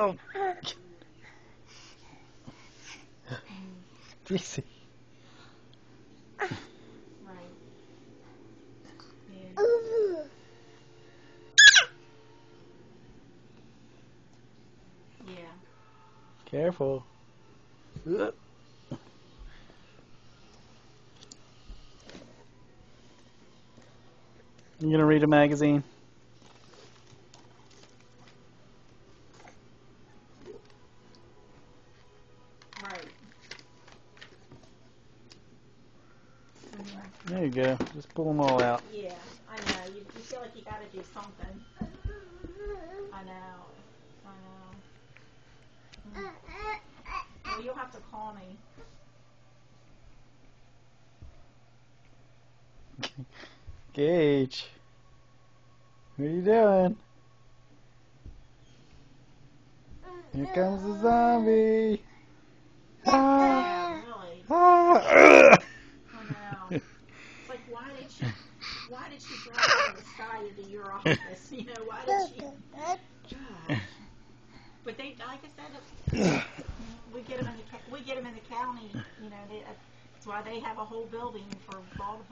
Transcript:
Oh. DC. Right. Yeah. Yeah. Careful. You gonna read a magazine? Right. Mhm. There you go. Just pull them all out. Yeah, I know. You feel like you got to do something. I know. I know. Mm. Well, you'll have to call me. Gage. What are you doing? Here comes the zombie. Yeah, really. Ah. I know. It's like, why did she drop out of the sky into your office? You know, why did she? Gosh. But they, like I said, we get them in the county. You know, that's why they have a whole building for law department.